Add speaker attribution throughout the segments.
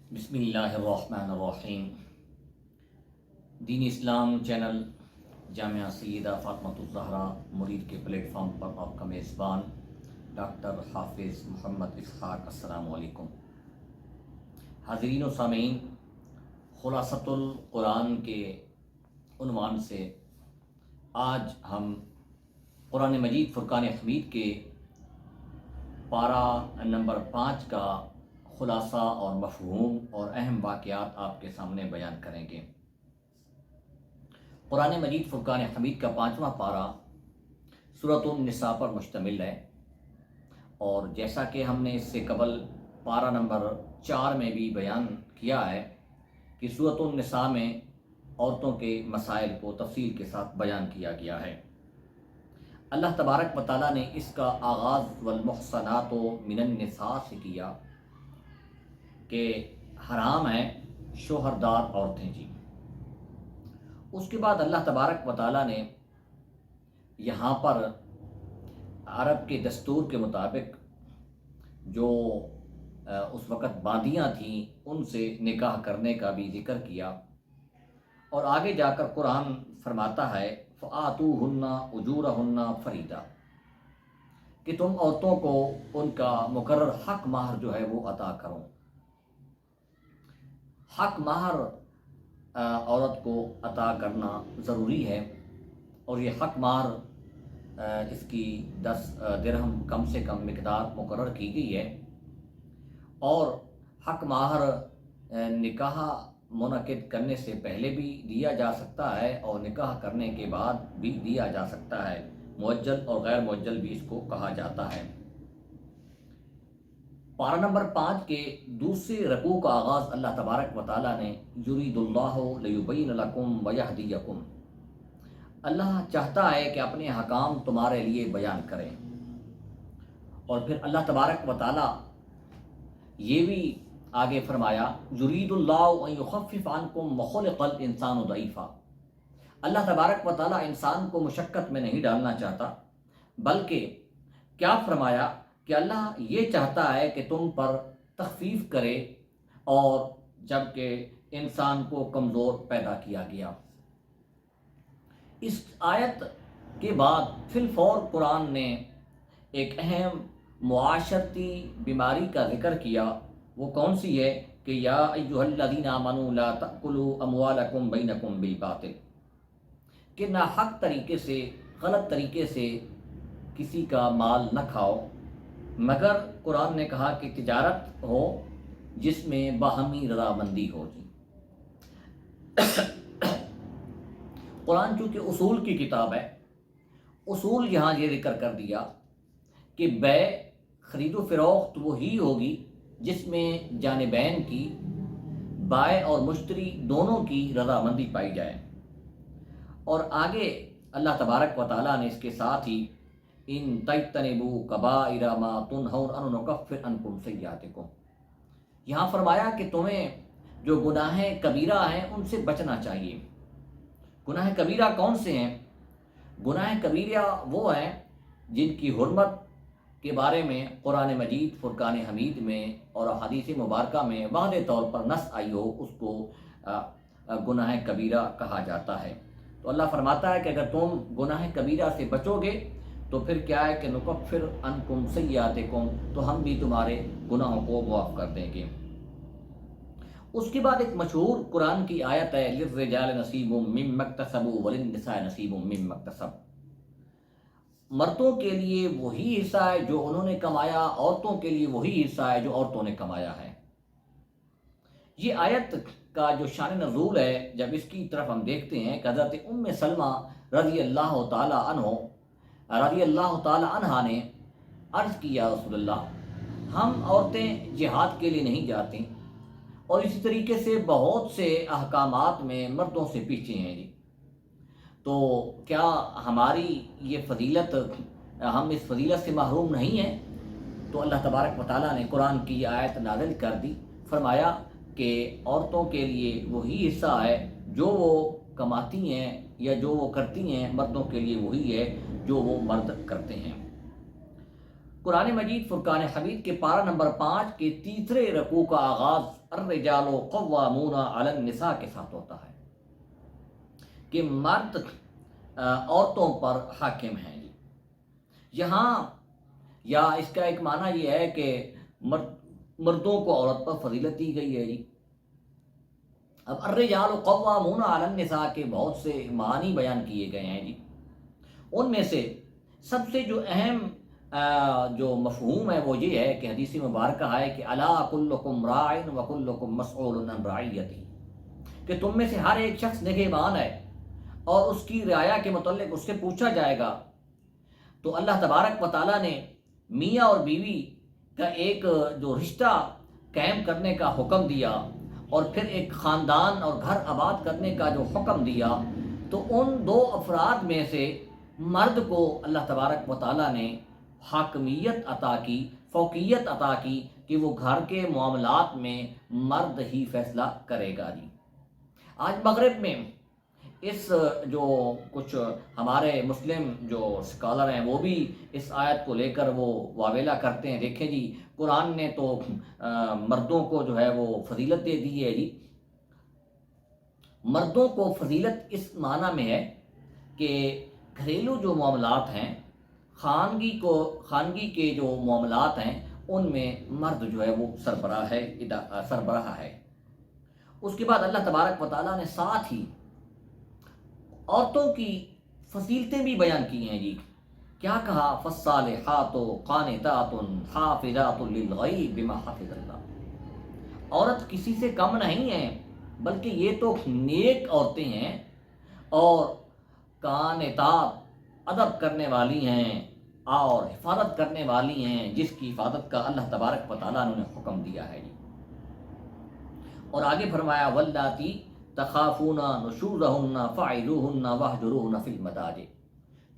Speaker 1: بسم اللہ الرحمن الرحیم۔ دین اسلام چینل جامعہ سیدہ فاطمۃ الزہرا مرید کے پلیٹ فارم پر آپ کا میزبان ڈاکٹر حافظ محمد اسحاق۔ السلام علیکم حاضرین و سامعین، خلاصۃ القرآن کے عنوان سے آج ہم قرآن مجید فرقان حمید کے پارہ نمبر 5 کا خلاصہ اور مفہوم اور اہم واقعات آپ کے سامنے بیان کریں گے۔ قرآن مجید فرقان حمید کا 5واں پارہ سورۃ النساء پر مشتمل ہے، اور جیسا کہ ہم نے اس سے قبل پارہ نمبر 4 میں بھی بیان کیا ہے کہ سورۃ النساء میں عورتوں کے مسائل کو تفصیل کے ساتھ بیان کیا گیا ہے۔ اللہ تبارک و تعالیٰ نے اس کا آغاز والمحصنات من النساء سے کیا کہ حرام ہیں شوہردار عورتیں جی۔ اس کے بعد اللہ تبارک و تعالیٰ نے یہاں پر عرب کے دستور کے مطابق جو اس وقت باندیاں تھیں ان سے نکاح کرنے کا بھی ذکر کیا، اور آگے جا کر قرآن فرماتا ہے فَآتُوهُنَّ أُجُورَهُنَّ فَرِيضَةً کہ تم عورتوں کو ان کا مقرر حق مہر جو ہے وہ عطا کرو۔ حق مہر عورت کو عطا کرنا ضروری ہے، اور یہ حق مہر اس کی 10 درہم کم سے کم مقدار مقرر کی گئی ہے، اور حق مہر نکاح منعقد کرنے سے پہلے بھی دیا جا سکتا ہے اور نکاح کرنے کے بعد بھی دیا جا سکتا ہے۔ معجل اور غیر معجل بھی اس کو کہا جاتا ہے۔ پارہ نمبر 5 کے دوسرے رکوع کا آغاز اللہ تبارک و تعالیٰ نے یرید اللہ لیبین لکم ویہدیکم، اللہ چاہتا ہے کہ اپنے احکام تمہارے لیے بیان کریں، اور پھر اللہ تبارک و تعالیٰ یہ بھی آگے فرمایا یرید اللہ ان یخفف عنکم وخلق الانسان ضعیفا، اللہ تبارک و تعالیٰ انسان کو مشقت میں نہیں ڈالنا چاہتا، بلکہ کیا فرمایا کہ اللہ یہ چاہتا ہے کہ تم پر تخفیف کرے، اور جبکہ انسان کو کمزور پیدا کیا گیا۔ اس آیت کے بعد فی الفور قرآن نے ایک اہم معاشرتی بیماری کا ذکر کیا، وہ کون سی ہے کہ یا ایھا الذین آمنوا لا تأکلوا اموالکم بینکم بالباطل، کہ ناحق طریقے سے غلط طریقے سے کسی کا مال نہ کھاؤ، مگر قرآن نے کہا کہ تجارت ہو جس میں باہمی رضامندی ہو جی۔ قرآن چونکہ اصول کی کتاب ہے، اصول یہاں یہ ذکر کر دیا کہ بیع خرید و فروخت وہی ہوگی جس میں جانبین کی، بائع اور مشتری دونوں کی رضامندی پائی جائے، اور آگے اللہ تبارک و تعالیٰ نے اس کے ساتھ ہی ان تجتنبوا کبائر ما تنہون عنہ نکفر عنکم سیئاتکم، یہاں فرمایا کہ تمہیں جو گناہ کبیرہ ہیں ان سے بچنا چاہیے۔ گناہ کبیرہ کون سے ہیں؟ گناہ کبیرہ وہ ہیں جن کی حرمت کے بارے میں قرآن مجید فرقان حمید میں اور احادیث مبارکہ میں واضح طور پر نص آئی ہو، اس کو گناہ کبیرہ کہا جاتا ہے۔ تو اللہ فرماتا ہے کہ اگر تم گناہ کبیرہ سے بچو گے تو پھر کیا ہے کہ نکفر عنکم سیئاتکم، تو ہم بھی تمہارے گناہوں کو معاف کر دیں گے۔ اس کے بعد ایک مشہور قرآن کی آیت ہے للرجال نصیب مما اکتسبوا وللنساء نصیب مما اکتسبن، مردوں کے لیے وہی حصہ ہے جو انہوں نے کمایا، عورتوں کے لیے وہی حصہ ہے جو عورتوں نے کمایا ہے۔ یہ آیت کا جو شان نزول ہے، جب اس کی طرف ہم دیکھتے ہیں کہ حضرت ام سلمہ رضی اللہ تعالی عنہا نے عرض کیا رسول اللہ، ہم عورتیں جہاد کے لیے نہیں جاتی، اور اسی طریقے سے بہت سے احکامات میں مردوں سے پیچھے ہیں جی، تو کیا ہماری یہ فضیلت، ہم اس فضیلت سے محروم نہیں ہیں؟ تو اللہ تبارک و تعالیٰ نے قرآن کی آیت نازل کر دی، فرمایا کہ عورتوں کے لیے وہی حصہ ہے جو وہ کماتی ہیں یا جو وہ کرتی ہیں، مردوں کے لیے وہی ہے جو وہ مرد کرتے ہیں۔ قرآن مجید فرقان حمید کے پارہ نمبر 5 کے تیسرے رکوع کا آغاز الرجال قوامون علی النساء کے ساتھ ہوتا ہے کہ مرد عورتوں پر حاکم ہیں جی. یہاں یا اس کا ایک معنی یہ ہے کہ مردوں کو عورت پر فضیلت دی گئی ہے جی. اب الرجال قوامون علی النساء کے بہت سے معنی بیان کیے گئے ہیں جی. ان میں سے سب سے جو اہم جو مفہوم ہے وہ یہ ہے کہ حدیث مبارکہ ہے کہ الا کلکم راع و کلکم مسئول عن رعیتہ، کہ تم میں سے ہر ایک شخص نگہبان ہے اور اس کی رعایا کے متعلق اس سے پوچھا جائے گا. تو اللہ تبارک و تعالیٰ نے میاں اور بیوی کا ایک جو رشتہ قائم کرنے کا حکم دیا اور پھر ایک خاندان اور گھر آباد کرنے کا جو حکم دیا، تو ان دو افراد میں سے مرد کو اللہ تبارک و تعالیٰ نے حاکمیت عطا کی، فوقیت عطا کی کہ وہ گھر کے معاملات میں مرد ہی فیصلہ کرے گا جی. آج مغرب میں اس جو کچھ ہمارے مسلم جو اسکالر ہیں وہ بھی اس آیت کو لے کر وہ واویلا کرتے ہیں. دیکھیں جی، قرآن نے تو مردوں کو جو ہے وہ فضیلت دے دی ہے جی. مردوں کو فضیلت اس معنی میں ہے کہ گھریلو جو معاملات ہیں، خانگی کے جو معاملات ہیں، ان میں مرد جو ہے وہ سربراہ ہے. اس کے بعد اللہ تبارک و تعالیٰ نے ساتھ ہی عورتوں کی فضیلتیں بھی بیان کی ہیں جی. کیا کہا؟ فالصالحات قانتات حافظات للغیب بما حفظ اللہ. عورت کسی سے کم نہیں ہے، بلکہ یہ تو نیک عورتیں ہیں اور قانتات ادب کرنے والی ہیں اور حفاظت کرنے والی ہیں، جس کی حفاظت کا اللہ تبارک و تعالیٰ نے حکم دیا ہے جی. اور آگے فرمایا واللاتی تخافون نشوزہن فعظوہن واہجروہن فی المضاجع.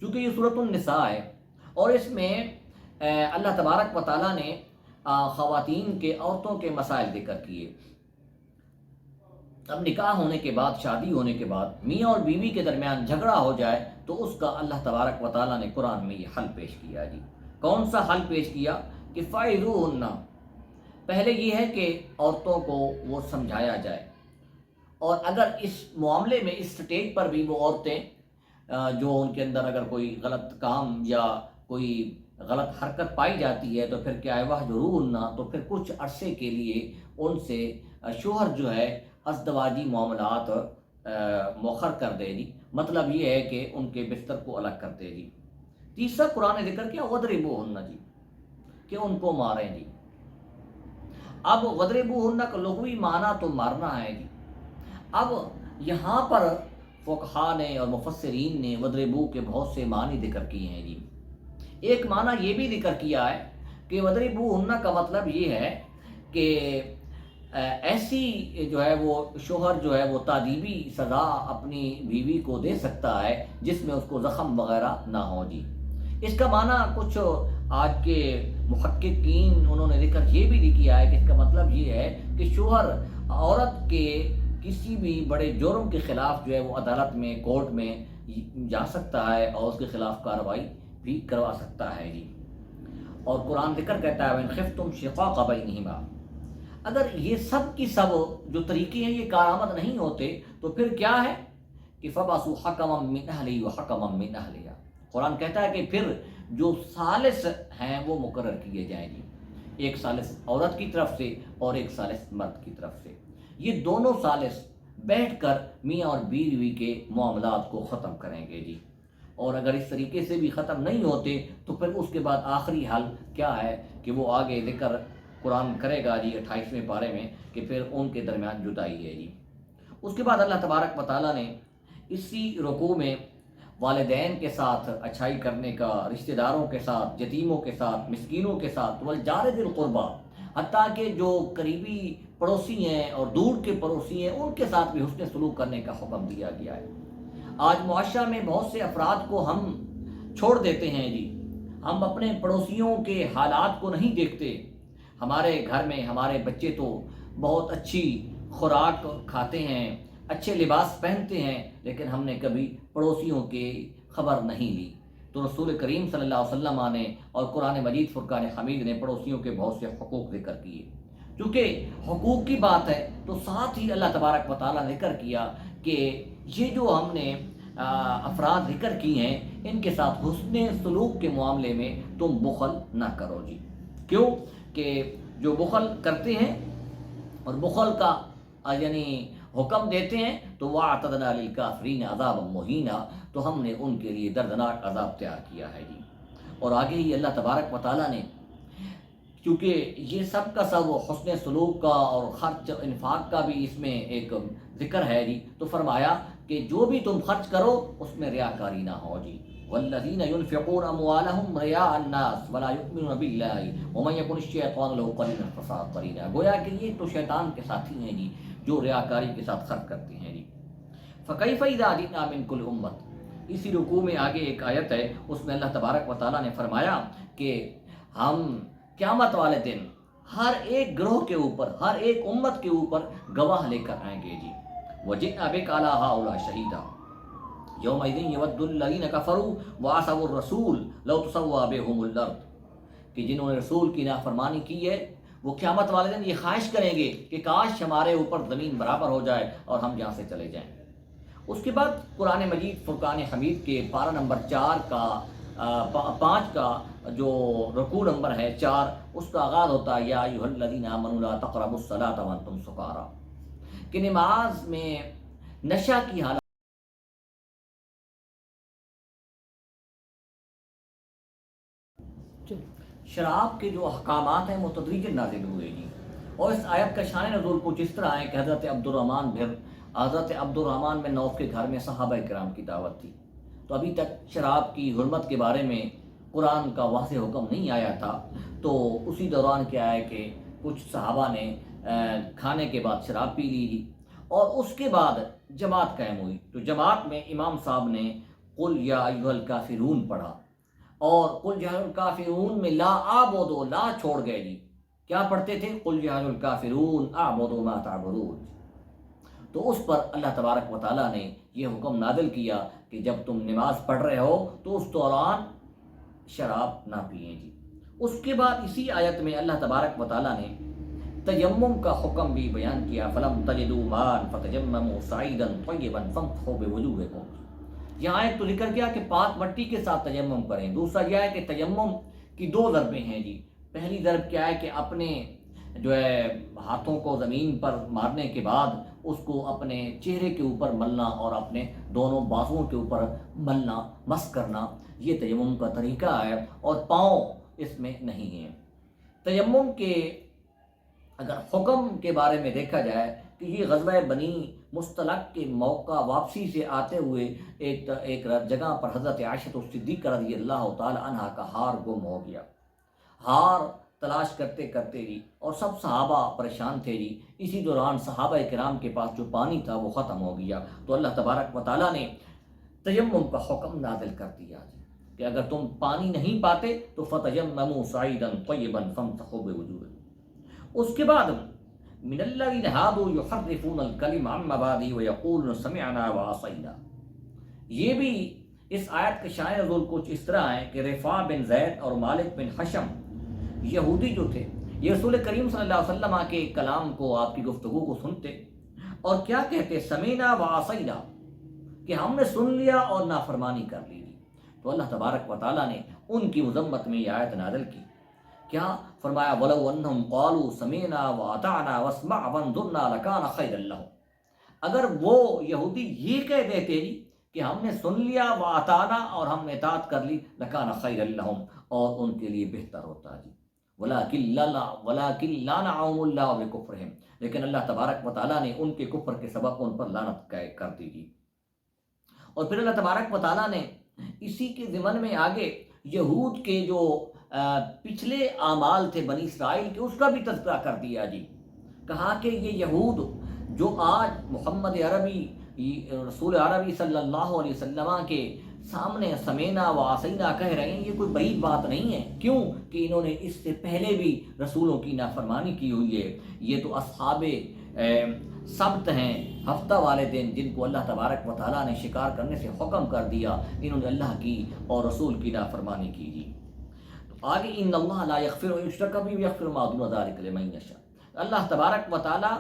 Speaker 1: چونکہ یہ سورۃ النساء ہے اور اس میں اللہ تبارک و تعالیٰ نے خواتین کے، عورتوں کے مسائل ذکر کیے. اب نکاح ہونے کے بعد، شادی ہونے کے بعد میاں اور بیوی کے درمیان جھگڑا ہو جائے تو اس کا اللہ تبارک و تعالیٰ نے قرآن میں یہ حل پیش کیا جی. کون سا حل پیش کیا؟ کہ فعظوہن. پہلے یہ ہے کہ عورتوں کو وہ سمجھایا جائے، اور اگر اس معاملے میں، اس سٹیج پر بھی وہ عورتیں جو ان کے اندر اگر کوئی غلط کام یا کوئی غلط حرکت پائی جاتی ہے تو پھر کیا ہے، واہجروہن، تو پھر کچھ عرصے کے لیے ان سے شوہر جو ہے ازدواجی معاملات مؤخر کر دے جی. مطلب یہ ہے کہ ان کے بستر کو الگ کر دے جی. تیسرا قرآن نے ذکر کیا وَضْرِبُوهُنَّ جی، کہ ان کو ماریں جی. اب وَضْرِبُوهُنَّ کا لغوی معنی تو مارنا ہے جی. اب یہاں پر فقہاء نے اور مفسرین نے وَضْرِبُو کے بہت سے معنی ذکر کیے ہیں جی. ایک معنی یہ بھی ذکر کیا ہے کہ وَضْرِبُوهُنَّ کا مطلب یہ ہے کہ ایسی جو ہے وہ شوہر جو ہے وہ تعذیبی سزا اپنی بیوی کو دے سکتا ہے جس میں اس کو زخم وغیرہ نہ ہو جی. اس کا معنی کچھ آج کے محققین انہوں نے ذکر یہ بھی کیا ہے کہ اس کا مطلب یہ ہے کہ شوہر عورت کے کسی بھی بڑے جرم کے خلاف جو ہے وہ عدالت میں، کورٹ میں جا سکتا ہے اور اس کے خلاف کارروائی بھی کروا سکتا ہے جی. اور قرآن ذکر کہتا ہے وَإِنْ خِفْتُمْ شِقَاقَ بَيْنِهِمَا. اگر یہ سب کی سب جو طریقے ہیں یہ کارآمد نہیں ہوتے تو پھر کیا ہے کہ فَبَعْثُوا حَكَمًا مِّنْ أَهْلِهِ وَحَكَمًا مِّنْ أَهْلِهَا. قرآن کہتا ہے کہ پھر جو ثالث ہیں وہ مقرر کیے جائیں گے، ایک ثالث عورت کی طرف سے اور ایک ثالث مرد کی طرف سے. یہ دونوں ثالث بیٹھ کر میاں اور بیوی کے معاملات کو ختم کریں گے جی. اور اگر اس طریقے سے بھی ختم نہیں ہوتے تو پھر اس کے بعد آخری حل کیا ہے کہ وہ آگے ذکر قرآن کرے گا جی 28ویں پارے میں کہ پھر ان کے درمیان جدائی ہے جی. اس کے بعد اللہ تبارک و تعالیٰ نے اسی رکوع میں والدین کے ساتھ اچھائی کرنے کا، رشتہ داروں کے ساتھ، یتیموں کے ساتھ، مسکینوں کے ساتھ، والجار ذی القربیٰ، حتیٰ کہ جو قریبی پڑوسی ہیں اور دور کے پڑوسی ہیں ان کے ساتھ بھی حسن سلوک کرنے کا حکم دیا گیا ہے. آج معاشرہ میں بہت سے افراد کو ہم چھوڑ دیتے ہیں جی. ہم اپنے پڑوسیوں کے حالات کو نہیں دیکھتے. ہمارے گھر میں ہمارے بچے تو بہت اچھی خوراک کھاتے ہیں، اچھے لباس پہنتے ہیں، لیکن ہم نے کبھی پڑوسیوں کی خبر نہیں لی. تو رسول کریم صلی اللہ علیہ وسلم نے اور قرآن مجید فرقان حمید نے پڑوسیوں کے بہت سے حقوق ذکر کیے. چونکہ حقوق کی بات ہے تو ساتھ ہی اللہ تبارک و تعالیٰ نے ذکر کیا کہ یہ جو ہم نے افراد ذکر کی ہیں ان کے ساتھ حسن سلوک کے معاملے میں تم بخل نہ کرو جی. کیوں کہ جو بخل کرتے ہیں اور بخل کا یعنی حکم دیتے ہیں تو وَأَعْتَدْنَا لِلْكَافِرِينَ عَذَابًا مُهِينًا، تو ہم نے ان کے لیے دردناک عذاب تیار کیا ہے جی. اور آگے ہی اللہ تبارک و تعالیٰ نے کیونکہ یہ سب کا سب حسن سلوک کا اور خرچ انفاق کا بھی اس میں ایک ذکر ہے جی، تو فرمایا کہ جو بھی تم خرچ کرو اس میں ریاکاری نہ ہو جی. والذین ينفقون اموالهم رئاء الناس ولا يؤمنون بالله ومن يكن الشيطان له قرينا فساء قرينا. گویا کہ یہ تو شیطان کے ساتھی ہیں جی جو ریاکاری کے ساتھ خرچ کرتے ہیں جی. فكيف اذا جئنا من كل امة، اسی رکوع میں آگے ایک آیت ہے اس میں اللہ تبارک و تعالیٰ نے فرمایا کہ ہم قیامت والے دن ہر ایک گروہ کے اوپر ہر ایک امت کے اوپر گواہ لے کر آئیں گے جی. وجئنا بك على هؤلاء شهيدا یومئذ یود الذین کفروا وعصوا الرسول لو تسوى بهم الارض، کہ جنہوں نے رسول کی نافرمانی کی ہے وہ قیامت والے دن یہ خواہش کریں گے کہ کاش ہمارے اوپر زمین برابر ہو جائے اور ہم یہاں سے چلے جائیں. اس کے بعد قرآن مجید فرقان حمید کے پارہ نمبر 4 کا 5 کا جو رکوع نمبر ہے 4، اس کا آغاز ہوتا ہے یا ایھا الذین آمنوا لا تقربوا الصلاۃ وانتم سکارا، کہ نماز میں نشہ کی حالت شراب کے جو احکامات ہیں متدریجاً نازل ہوئے جی. اور اس آیت کا شان نزول کچھ اس طرح ہے کہ حضرت عبد الرحمن بن عوف کے گھر میں صحابہ کرام کی دعوت تھی، تو ابھی تک شراب کی حرمت کے بارے میں قرآن کا واضح حکم نہیں آیا تھا. تو اسی دوران کیا ہے کہ کچھ صحابہ نے کھانے کے بعد شراب پی لی جی، اور اس کے بعد جماعت قائم ہوئی. تو جماعت میں امام صاحب نے قل یا ایھا الکافرون پڑھا، اور قل یا الکافرون میں لا اعبد لا چھوڑ گئے جی. کیا پڑھتے تھے؟ قل یا الکافرون اعبد ما تعبدون. تو اس پر اللہ تبارک و تعالیٰ نے یہ حکم نازل کیا کہ جب تم نماز پڑھ رہے ہو تو اس دوران شراب نہ پئیں جی. اس کے بعد اسی آیت میں اللہ تبارک و تعالیٰ نے تیمم کا حکم بھی بیان کیا. فلم تجدوا ماء فتیمموا صعیدا طیبا فامسحوا بوجوہکم. یہاں ایک تو ذکر کیا کہ پاک مٹی کے ساتھ تیمم کریں. دوسرا یہ ہے کہ تیمم کی 2 ضربیں ہیں جی. پہلی ضرب کیا ہے کہ اپنے جو ہے ہاتھوں کو زمین پر مارنے کے بعد اس کو اپنے چہرے کے اوپر ملنا اور اپنے دونوں بازوؤں کے اوپر ملنا، مس کرنا، یہ تیمم کا طریقہ ہے، اور پاؤں اس میں نہیں ہیں. تیمم کے اگر حکم کے بارے میں دیکھا جائے کہ یہ غزوہ بنی مصطلق کے موقع واپسی سے آتے ہوئے ایک جگہ پر حضرت عائشہ صدیقہ رضی اللہ تعالی عنہا کا ہار گم ہو گیا. ہار تلاش کرتے کرتے جی، اور سب صحابہ پریشان تھے جی. اسی دوران صحابہ کرام کے پاس جو پانی تھا وہ ختم ہو گیا. تو اللہ تبارک و تعالیٰ نے تیمم کا حکم نازل کر دیا کہ اگر تم پانی نہیں پاتے تو فتیمموا صعیدا طیبا فامسحوا بوجوہکم. اس کے بعد من الذین ھادوا یحرفون الکلم عن مواضعہ ویقولون سمعنا وعصینا. یہ بھی اس آیت کے شان نزول کچھ اس طرح ہے کہ رفاع بن زید اور مالک بن حشم یہودی جو تھے یہ رسول کریم صلی اللہ علیہ وسلم کے کلام کو، آپ کی گفتگو کو سنتے اور کیا کہتے؟ سمینا وعصینا، کہ ہم نے سن لیا اور نافرمانی کر لی. تو اللہ تبارک و تعالیٰ نے ان کی مذمت میں یہ آیت نازل کی. کیا فرمایا؟ وَلَوْ أَنَّهُمْ قَالُوا سَمِعْنَا وَأَطَعْنَا وَاسْمَعْ وَانظُرْنَا لَكَانَ خَيْرًا لَّهُمْ. اگر وہ یہودی یہ کہہ دیتے جی کہ ہم نے سن لیا وَأَطَعْنَا اور ہم نے اطاعت کر لی، لَكَانَ خَيْرًا لَّهُمْ، اور ان کے لیے بہتر ہوتا جی. وَلَكِنْ لَعَنَهُمُ اللَّهُ بِكُفْرِهِمْ، لیکن اللہ تبارک و تعالیٰ نے ان کے کفر کے سبب ان پر لعنت کر دی جی. اور پھر اللہ تبارک و تعالیٰ نے اسی کے ضمن میں آگے یہود کے جو پچھلے اعمال تھے بنی اسرائیل کے، اس کا بھی تذکرہ کر دیا جی. کہا کہ یہ یہود جو آج محمد عربی رسول عربی صلی اللہ علیہ وسلم کے سامنے سمینا و آسینا کہہ رہے ہیں، یہ کوئی بعید بات نہیں ہے۔ کیوں کہ انہوں نے اس سے پہلے بھی رسولوں کی نافرمانی کی ہوئی ہے۔ یہ تو اصحاب سبت ہیں، ہفتہ والے دن، جن کو اللہ تبارک و تعالیٰ نے شکار کرنے سے حکم کر دیا، انہوں نے اللہ کی اور رسول کی نافرمانی کی جی۔ تو آگے ان اللہ لا یغفر یشرک بہ ویغفر ما دون ذلک لمن یشاء، اللہ تبارک و تعالیٰ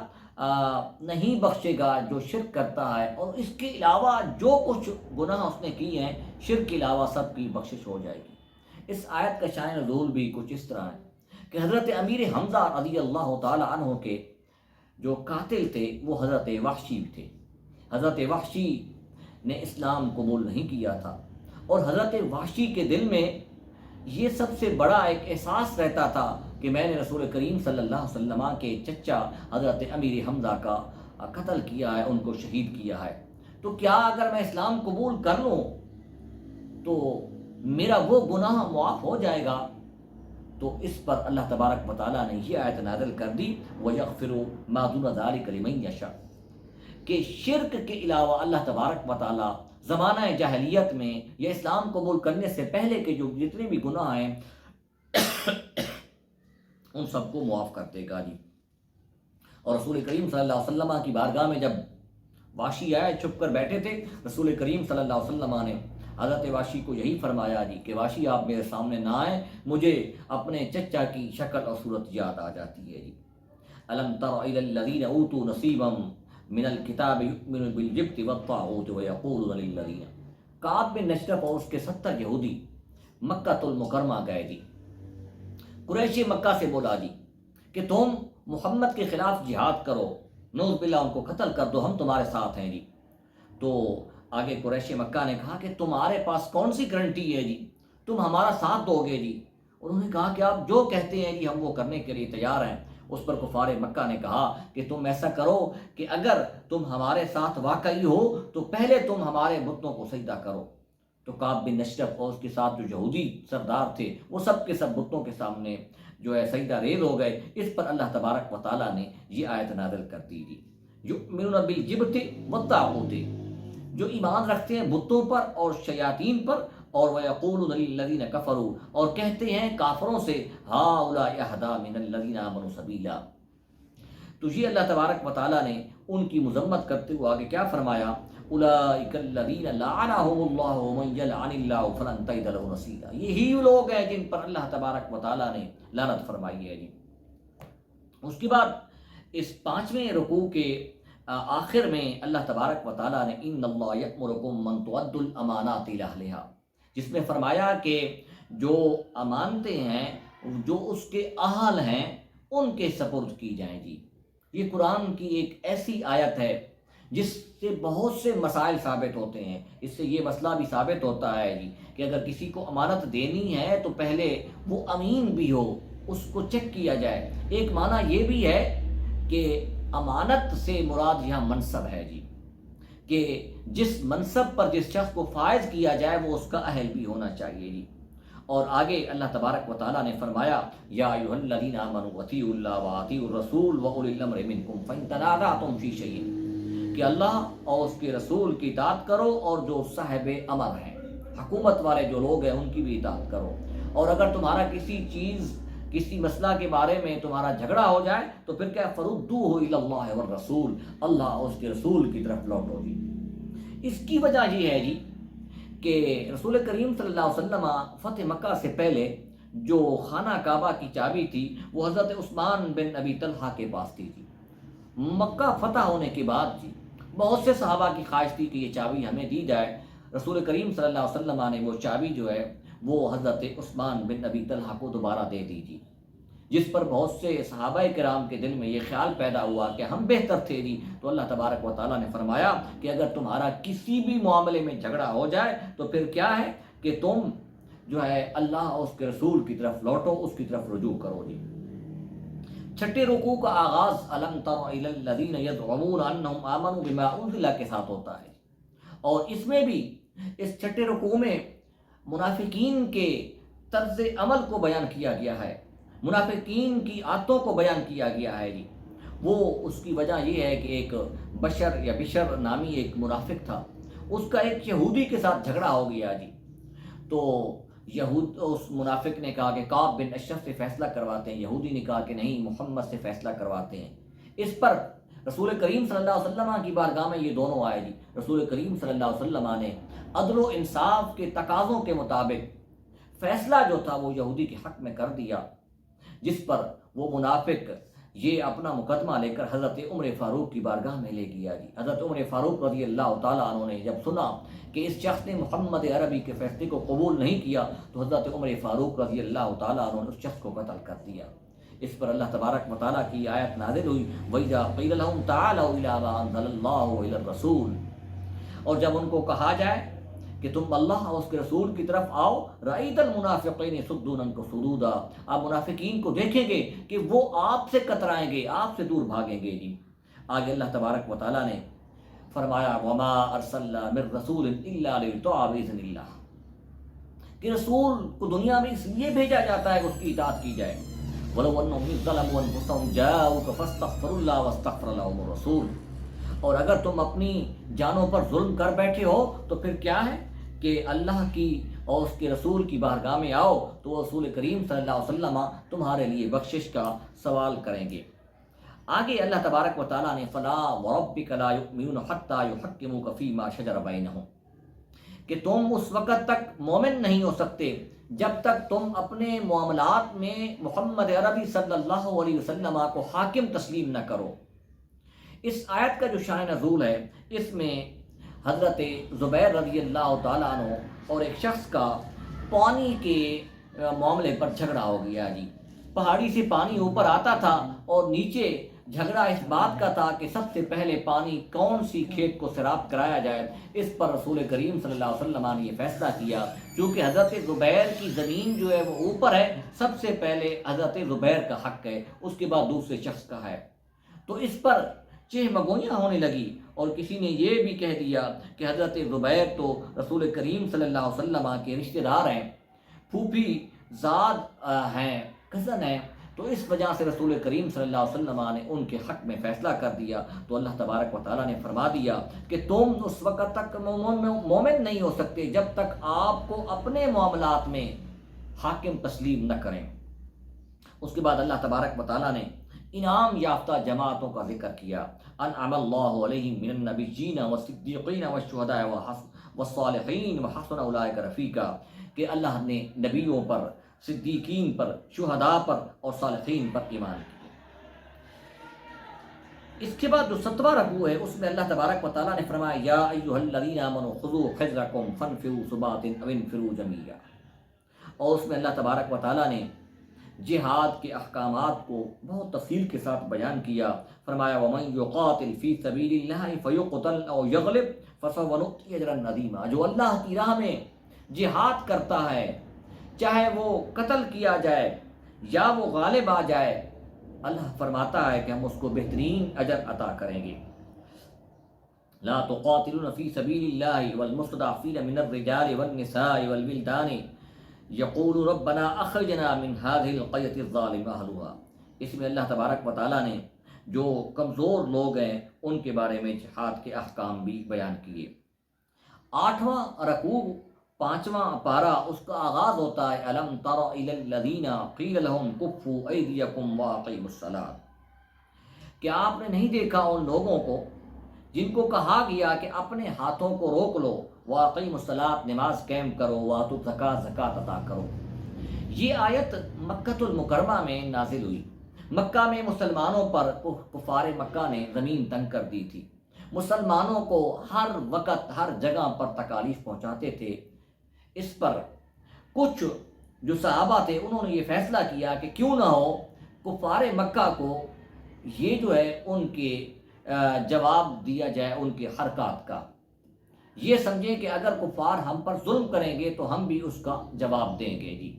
Speaker 1: نہیں بخشے گا جو شرک کرتا ہے، اور اس کے علاوہ جو کچھ گناہ اس نے کیے ہیں، شرک کے علاوہ سب کی بخشش ہو جائے گی۔ اس آیت کا شان نزول بھی کچھ اس طرح ہے کہ حضرت امیر حمزہ رضی اللہ تعالی عنہ کے جو قاتل تھے وہ حضرت وحشی تھے۔ حضرت وحشی نے اسلام قبول نہیں کیا تھا، اور حضرت وحشی کے دل میں یہ سب سے بڑا ایک احساس رہتا تھا کہ میں نے رسول کریم صلی اللہ علیہ وسلم کے چچا حضرت امیر حمزہ کا قتل کیا ہے، ان کو شہید کیا ہے، تو کیا اگر میں اسلام قبول کر لوں تو میرا وہ گناہ معاف ہو جائے گا؟ تو اس پر اللہ تبارک و تعالیٰ نے یہ آیت نازل کر دی وَيَغْفِرُ مَا دُونَ ذَلِكَ لِمَن يَشَاءُ، کہ شرک کے علاوہ اللہ تبارک و تعالیٰ زمانہ جاہلیت میں یا اسلام قبول کرنے سے پہلے کے جو جتنے بھی گناہ ہیں ان سب کو معاف کر دے گا جی۔ اور رسول کریم صلی اللہ علیہ وسلم کی بارگاہ میں جب واشی آئے، چھپ کر بیٹھے تھے، رسول کریم صلی اللہ علیہ وسلم نے حضرت واشی کو یہی فرمایا جی کہ واشی آپ میرے سامنے نہ آئیں، مجھے اپنے چچا کی شکل اور صورت یاد آ جاتی ہے جی۔ الم تر الی الذین اوتوا نصیبا من الکتاب یؤمنون بالجبت والطاغوت ویقولون للذین، کعب بن نشرف اور اس کے 70 یہودی مکہ المکرمہ گئے جی۔ قریش مکہ سے بولا جی کہ تم محمد کے خلاف جہاد کرو، نعوذ باللہ ان کو قتل کر دو، ہم تمہارے ساتھ ہیں جی۔ تو آگے قریش مکہ نے کہا کہ تمہارے پاس کون سی گارنٹی ہے جی، تم ہمارا ساتھ دو گے جی؟ انہوں نے کہا کہ آپ جو کہتے ہیں جی ہم وہ کرنے کے لیے تیار ہیں۔ اس پر کفار مکہ نے کہا کہ تم ایسا کرو کہ اگر تم ہمارے ساتھ واقعی ہو تو پہلے تم ہمارے بتوں کو سجدہ کرو۔ تو کعب بن نشرف اور اس کے ساتھ جو یہودی سردار تھے وہ سب کے سب بتوں کے سامنے جو ہے سجدہ ریز ہو گئے۔ اس پر اللہ تبارک و تعالیٰ نے یہ آیت نازل کر دی جی، یؤمنون بالجبت والطاغوت، جو ایمان رکھتے ہیں بتوں پر اور شیاطین پر، اور وَيَقُولُونَ لِلَّذِينَ كَفَرُوا، اور کہتے ہیں کافروں سے هَؤُلَاءِ أَهْدَىٰ مِنَ الَّذِينَ آمَنُوا سَبِيلًا۔ تو یہ اللہ تبارک و تعالیٰ نے ان کی مذمت کرتے ہوئے آگے کیا فرمایا، أُولَٰئِكَ الَّذِينَ لَعَنَهُمُ اللَّهُ وَمَن يَلْعَنِ اللَّهُ فَلَن تَجِدَ لَهُ نَصِيرًا، یہی لوگ ہیں جن پر اللہ تبارک و تعالیٰ نے لعنت فرمائی ہے جی۔ اس کے بعد اس 5ویں رکوع کے آخر میں اللہ تبارک و تعالیٰ نے ان اللہ یأمرکم من تؤدوا الامانات الی اہلہا، جس میں فرمایا کہ جو امانتیں ہیں جو اس کے اہل ہیں ان کے سپرد کی جائیں جی۔ یہ قرآن کی ایک ایسی آیت ہے جس سے بہت سے مسائل ثابت ہوتے ہیں۔ اس سے یہ مسئلہ بھی ثابت ہوتا ہے جی کہ اگر کسی کو امانت دینی ہے تو پہلے وہ امین بھی ہو، اس کو چیک کیا جائے۔ ایک معنی یہ بھی ہے کہ امانت سے مراد یہاں منصب ہے جی، کہ جس منصب پر جس شخص کو فائز کیا جائے وہ اس کا اہل بھی ہونا چاہیے جی۔ اور آگے اللہ تبارک و تعالیٰ نے فرمایا یا ایھا الذین آمنوا اطیعوا اللہ واطیعوا الرسول واولی الامر منکم فإن تنازعتم فی شیء، کہ اللہ اور اس کے رسول کی اطاعت کرو، اور جو صاحب امر ہیں، حکومت والے جو لوگ ہیں ان کی بھی اطاعت کرو، اور اگر تمہارا کسی مسئلہ کے بارے میں تمہارا جھگڑا ہو جائے تو پھر کیا، فردوہ الی اللہ والرسول، اللہ اور اس کے رسول کی طرف لوٹو جی۔ اس کی وجہ یہ ہے جی کہ رسول کریم صلی اللہ علیہ وسلم فتح مکہ سے پہلے جو خانہ کعبہ کی چابی تھی وہ حضرت عثمان بن ابی طلحہ کے پاس تھی جی۔ مکہ فتح ہونے کے بعد جی بہت سے صحابہ کی خواہش تھی کہ یہ چابی ہمیں دی جائے۔ رسول کریم صلی اللہ علیہ وسلم نے وہ چابی جو ہے وہ حضرت عثمان بن ابی طلحہ کو دوبارہ دے دی جی، جس پر بہت سے صحابہ کرام کے دل میں یہ خیال پیدا ہوا کہ ہم بہتر تھے جی۔ تو اللہ تبارک و تعالیٰ نے فرمایا کہ اگر تمہارا کسی بھی معاملے میں جھگڑا ہو جائے تو پھر کیا ہے کہ تم جو ہے اللہ اور اس کے رسول کی طرف لوٹو، اس کی طرف رجوع کرو جی۔ 6 رکوع کا آغاز الم تر الی الذین یزعمون انہم آمنوا بما انزل کے ساتھ ہوتا ہے، اور اس میں بھی اس 6 رکوع میں منافقین کے طرز عمل کو بیان کیا گیا ہے، منافقین کی عادتوں کو بیان کیا گیا ہے جی۔ وہ اس کی وجہ یہ ہے کہ ایک بشر یا بشر نامی ایک منافق تھا، اس کا ایک یہودی کے ساتھ جھگڑا ہو گیا جی. تو اس منافق نے کہا کہ کعب بن اشرف سے فیصلہ کرواتے ہیں. یہودی نے کہا کہ نہیں، محمد سے فیصلہ کرواتے ہیں. اس پر رسول کریم صلی اللہ علیہ وسلم کی بارگاہ میں یہ دونوں آئے جی. رسول کریم صلی اللہ علیہ وسلم نے عدل و انصاف کے تقاضوں کے مطابق فیصلہ جو تھا وہ یہودی کے حق میں کر دیا، جس پر وہ منافق یہ اپنا مقدمہ لے کر حضرت عمر فاروق کی بارگاہ میں لے گیا جی. حضرت عمر فاروق رضی اللہ تعالیٰ عنہ نے جب سنا کہ اس شخص نے محمد عربی کے فیصلے کو قبول نہیں کیا تو حضرت عمر فاروق رضی اللہ تعالیٰ عنہ نے اس شخص کو قتل کر دیا. اس پر اللہ تبارک و تعالیٰ کی آیت نازل ہوئی، وَإِذَا قِيلَ لَهُمْ تَعَالَوْا إِلَىٰ مَا أَنزَلَ اللَّهُ وَإِلَى الرَّسُولِ، اور جب ان کو کہا جائے کہ تم اللہ اور اس کے رسول کی طرف آؤ، رَأَيْتَ الْمُنَافِقِينَ يَصُدُّونَ عَنكَ صُدُودًا، آپ منافقین کو دیکھیں گے کہ وہ آپ سے کترائیں گے، آپ سے دور بھاگیں گے جی. آگے اللہ تبارک و تعالیٰ نے فرمایا وَمَا أَرْسَلْنَا مِن رَّسُولٍ إِلَّا لِيُطَاعَ بِإِذْنِ اللَّهِ، کہ رسول کو دنیا میں اس لیے بھیجا جاتا ہے کہ اس کی اطاعت کی جائے. وَلَوْ أَنَّهُمْ إِذْ ظَلَمُوا أَنفُسَهُمْ جَاءُوكَ فَاسْتَغْفَرُوا اللَّهَ وَاسْتَغْفَرَ لَهُمُ الرَّسُولُ، اور اگر تم اپنی جانوں پر ظلم کر بیٹھے ہو تو پھر کیا ہے کہ اللہ کی اور اس کے رسول کی بارگاہ میں آؤ تو رسول کریم صلی اللہ علیہ وسلم تمہارے لیے بخشش کا سوال کریں گے. آگے اللہ تبارک و تعالیٰ نے فَلَا وَرَبِّكَ لَا يُؤْمِنُونَ حَتَّىٰ يُحَكِّمُوكَ فِي مَا شَجَرَ بَيْنَهُمْ، کہ تم اس وقت تک مومن نہیں ہو سکتے جب تک تم اپنے معاملات میں محمد عربی صلی اللہ علیہ وسلم کو حاکم تسلیم نہ کرو. اس آیت کا جو شان نزول ہے، اس میں حضرت زبیر رضی اللہ تعالیٰ عنہ اور ایک شخص کا پانی کے معاملے پر جھگڑا ہو گیا جی. پہاڑی سے پانی اوپر آتا تھا اور نیچے جھگڑا اس بات کا تھا کہ سب سے پہلے پانی کون سی کھیت کو سیراب کرایا جائے. اس پر رسول کریم صلی اللہ علیہ وسلم نے یہ فیصلہ کیا، چونکہ حضرت زبیر کی زمین جو ہے وہ اوپر ہے، سب سے پہلے حضرت زبیر کا حق ہے، اس کے بعد دوسرے شخص کا ہے. تو اس پر چہمگوئیاں ہونے لگی اور کسی نے یہ بھی کہہ دیا کہ حضرت زبیر تو رسول کریم صلی اللہ علیہ وسلم کے رشتہ دار ہیں، پھوپھی زاد ہیں، کزن ہیں. تو اس وجہ سے رسول کریم صلی اللہ علیہ وسلم نے ان کے حق میں فیصلہ کر دیا. تو اللہ تبارک و تعالیٰ نے فرما دیا کہ تم اس وقت تک مومن نہیں ہو سکتے جب تک آپ کو اپنے معاملات میں حاکم تسلیم نہ کریں. اس کے بعد اللہ تبارک و تعالیٰ نے انعام یافتہ جماعتوں کا ذکر کیا، انعم اللہ علیہم من النبیین والصدیقین والشہداء والصالحین وحسن اولئک رفیقا، کہ اللہ نے نبیوں پر، صدیقین پر، شہداء پر اور صالحین پر ایمان کیا. اس کے بعد جو 7واں رکوع ہے اس میں اللہ تبارک و تعالیٰ نے فرمایا یا ایھا الذین آمنوا خذوا حذرکم فانفروا ثبات او انفروا جمیعا، اور اس میں اللہ تبارک و تعالیٰ نے جہاد کے احکامات کو بہت تفصیل کے ساتھ بیان کیا. فرمایا وَمَن يُقَاتِلْ فِي سَبِيلِ اللَّهِ فَيُقْتَلْ أَوْ يَغْلِبْ فَسَوْفَ نُؤْتِيهِ أَجْرًا عَظِيمًا، جو اللہ کی راہ میں جہاد کرتا ہے چاہے وہ قتل کیا جائے یا وہ غالب آ جائے، اللہ فرماتا ہے کہ ہم اس کو بہترین اجر عطا کریں گے. لا تقاتلون فی سبیل اللہ والمستضعفین من الرجال والنساء والولدان یقول ربنا اخرجنا من هذه القرية الظالم اهلها، اس میں اللہ تبارک و تعالیٰ نے جو کمزور لوگ ہیں ان کے بارے میں جہاد کے احکام بھی بیان کیے. 8واں رکوع 5واں پارہ اس کا آغاز ہوتا ہے الم تر الی الذین قیل لهم کفوا ایدیکم واقیموا الصلاۃ، کہ آپ نے نہیں دیکھا ان لوگوں کو جن کو کہا گیا کہ اپنے ہاتھوں کو روک لو، واقیموا الصلاۃ نماز قائم کرو، واتوا الزکاۃ زکوٰۃ عطا کرو. یہ آیت مکۃ المکرمہ میں نازل ہوئی. مکہ میں مسلمانوں پر کفار مکہ نے زمین تنگ کر دی تھی، مسلمانوں کو ہر وقت ہر جگہ پر تکالیف پہنچاتے تھے. اس پر کچھ جو صحابہ تھے انہوں نے یہ فیصلہ کیا کہ کیوں نہ ہو کفار مکہ کو یہ جو ہے ان کے جواب دیا جائے ان کے حرکات کا. یہ سمجھیں کہ اگر کفار ہم پر ظلم کریں گے تو ہم بھی اس کا جواب دیں گے جی.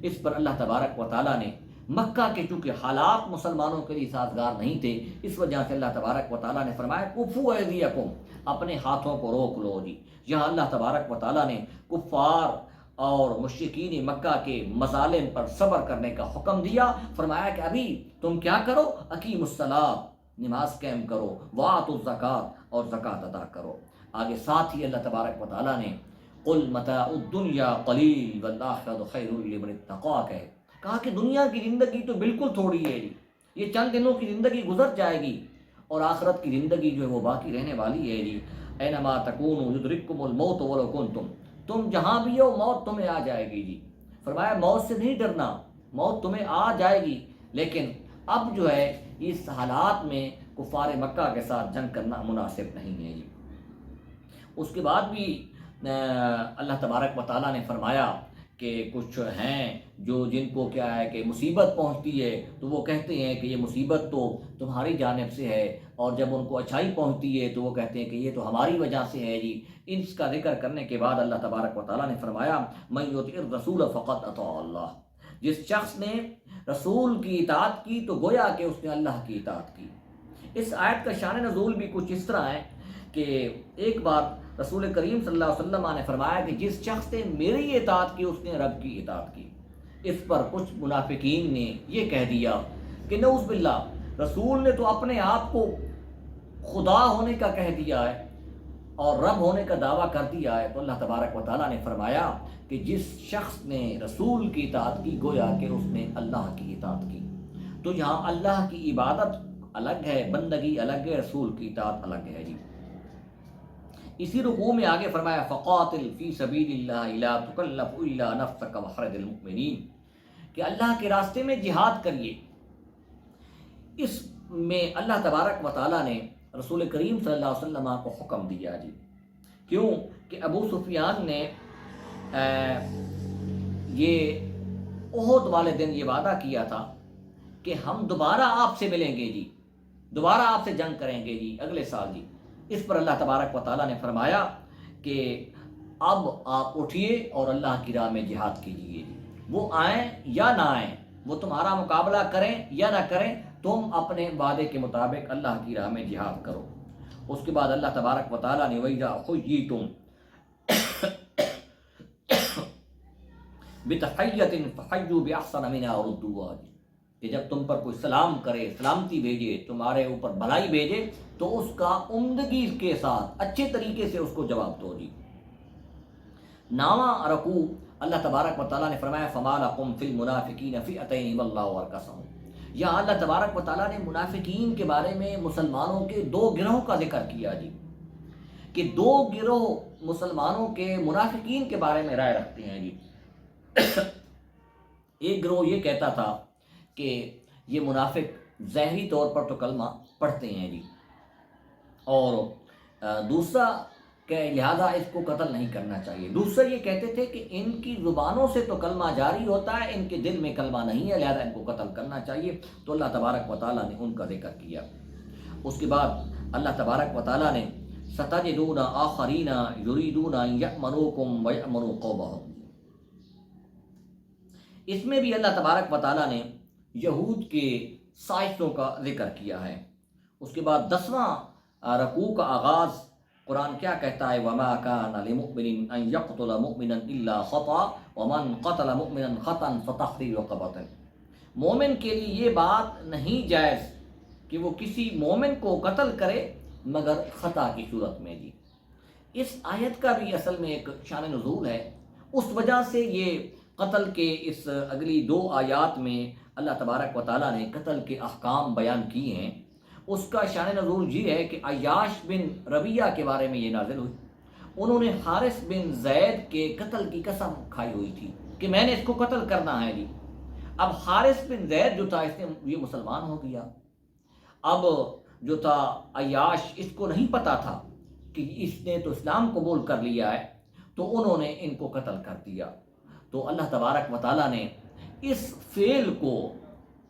Speaker 1: اس پر اللہ تبارک و تعالیٰ نے مکہ کے چونکہ حالات مسلمانوں کے لیے سازگار نہیں تھے، اس وجہ سے اللہ تبارک و تعالیٰ نے فرمایا کفوا ایدیکم، اپنے ہاتھوں کو روک لو جی. یہاں اللہ تبارک و تعالیٰ نے کفار اور مشرکین مکہ کے مظالم پر صبر کرنے کا حکم دیا. فرمایا کہ ابھی تم کیا کرو، اقیموا الصلاۃ نماز قائم کرو، وآتوا الزکاۃ اور زکوٰۃ ادا کرو. آگے ساتھ ہی اللہ تبارک و تعالیٰ نے قل متاع الدنیا قلیل والآخرۃ خیر لمن اتقى کہا کہ دنیا کی زندگی تو بالکل تھوڑی ہے جی، یہ چند دنوں کی زندگی گزر جائے گی، اور آخرت کی زندگی جو ہے وہ باقی رہنے والی ہے جی۔ اینما تکونوا یدرککم الموت ولو کنتم، تم جہاں بھی ہو موت تمہیں آ جائے گی جی۔ فرمایا موت سے نہیں ڈرنا، موت تمہیں آ جائے گی، لیکن اب جو ہے اس حالات میں کفار مکہ کے ساتھ جنگ کرنا مناسب نہیں ہے جی۔ اس کے بعد بھی اللہ تبارک و تعالیٰ نے فرمایا کہ کچھ ہیں جو جن کو کیا ہے کہ مصیبت پہنچتی ہے تو وہ کہتے ہیں کہ یہ مصیبت تو تمہاری جانب سے ہے، اور جب ان کو اچھائی پہنچتی ہے تو وہ کہتے ہیں کہ یہ تو ہماری وجہ سے ہے جی۔ اس کا ذکر کرنے کے بعد اللہ تبارک و تعالیٰ نے فرمایا من یطع الرسول فقط اطاع اللہ، جس شخص نے رسول کی اطاعت کی تو گویا کہ اس نے اللہ کی اطاعت کی۔ اس آیت کا شان نزول بھی کچھ اس طرح ہے کہ ایک بار رسول کریم صلی اللہ علیہ وسلم نے فرمایا کہ جس شخص نے میری اطاعت کی اس نے رب کی اطاعت کی۔ اس پر کچھ منافقین نے یہ کہہ دیا کہ نعوذ باللہ، رسول نے تو اپنے آپ کو خدا ہونے کا کہہ دیا ہے اور رب ہونے کا دعویٰ کر دیا ہے۔ تو اللہ تبارک و تعالیٰ نے فرمایا کہ جس شخص نے رسول کی اطاعت کی گویا کہ اس نے اللہ کی اطاعت کی۔ تو یہاں اللہ کی عبادت الگ ہے، بندگی الگ ہے، رسول کی اطاعت الگ ہے جی۔ اسی رکوع میں آگے فرمایا فقاتل فی سبیل اللہ لا تکلف الا نفسک وحرج المؤمنین، کہ اللہ کے راستے میں جہاد کریے۔ اس میں اللہ تبارک و تعالیٰ نے رسول کریم صلی اللہ علیہ وسلم کو حکم دیا جی۔ کیوں کہ ابو سفیان نے یہ احد والے دن یہ وعدہ کیا تھا کہ ہم دوبارہ آپ سے ملیں گے جی، دوبارہ آپ سے جنگ کریں گے جی اگلے سال جی۔ اس پر اللہ تبارک و تعالیٰ نے فرمایا کہ اب آپ اٹھیے اور اللہ کی راہ میں جہاد کیجیے جی۔ وہ آئیں یا نہ آئیں، وہ تمہارا مقابلہ کریں یا نہ کریں، تم اپنے وعدے کے مطابق اللہ کی راہ میں جہاد کرو۔ اس کے بعد اللہ تبارک و تعالیٰ نے وَإِذَا حُيِّيتُم بِتَحِيَّةٍ فَحَيُّوا بِأَحْسَنَ مِنْهَا أَوْ رُدُّوهَا، کہ جب تم پر کوئی سلام کرے، سلامتی بھیجے، تمہارے اوپر بھلائی بھیجے تو اس کا عمدگی کے ساتھ اچھے طریقے سے اس کو جواب دو جی۔ ناواں رکوع اللہ تبارک و تعالیٰ نے فرمایا فَمَا لَكُمْ فِي الْمُنَافِقِينَ فِئَتَيْنِ وَاللَّهُ أَرْكَسَهُمْ، یہاں اللہ تبارک و تعالیٰ نے منافقین کے بارے میں مسلمانوں کے دو گروہوں کا ذکر کیا جی، کہ دو گروہ مسلمانوں کے منافقین کے بارے میں رائے رکھتے ہیں جی۔ ایک گروہ یہ کہتا تھا کہ یہ منافق ظاہری طور پر تو کلمہ پڑھتے ہیں جی، اور دوسرا کہ لہذا اس کو قتل نہیں کرنا چاہیے۔ دوسرا یہ کہتے تھے کہ ان کی زبانوں سے تو کلمہ جاری ہوتا ہے، ان کے دل میں کلمہ نہیں ہے، لہذا ان کو قتل کرنا چاہیے۔ تو اللہ تبارک و تعالیٰ نے ان کا ذکر کیا۔ اس کے بعد اللہ تبارک و تعالیٰ نے سَتَجِدُونَ آخَرِينَ يُرِيدُونَ أَن يَأْمَنُوكُمْ وَيَأْمَنُوا قَوْمَهُمْ، اس میں بھی اللہ تبارک و تعالیٰ نے یہود کے سائنسوں کا ذکر کیا ہے۔ اس کے بعد 10واں رکوع کا آغاز قرآن کیا کہتا ہے وَمَا كَانَ لِمُؤْمِنٍ أَن يَقْتُلَ مُؤْمِنًا إِلَّا خَطَأً وَمَنْ قَتَلَ مُؤْمِنًا خَطَأً فَتَحْرِيرُ رَقَبَةٍ، مومن کے لیے یہ بات نہیں جائز کہ وہ کسی مومن کو قتل کرے مگر خطا کی صورت میں جی۔ اس آیت کا بھی اصل میں ایک شان نزول ہے، اس وجہ سے یہ قتل کے اس اگلی 2 آیات میں اللہ تبارک و تعالیٰ نے قتل کے احکام بیان کیے ہیں۔ اس کا شان نزول یہ ہے کہ عیاش بن ربیہ کے بارے میں یہ نازل ہوئی، انہوں نے حارث بن زید کے قتل کی قسم کھائی ہوئی تھی کہ میں نے اس کو قتل کرنا ہے جی۔ اب حارث بن زید جو تھا اس نے یہ مسلمان ہو گیا، اب جو تھا عیاش اس کو نہیں پتا تھا کہ اس نے تو اسلام قبول کر لیا ہے، تو انہوں نے ان کو قتل کر دیا۔ تو اللہ تبارک و تعالیٰ نے اس فعل کو،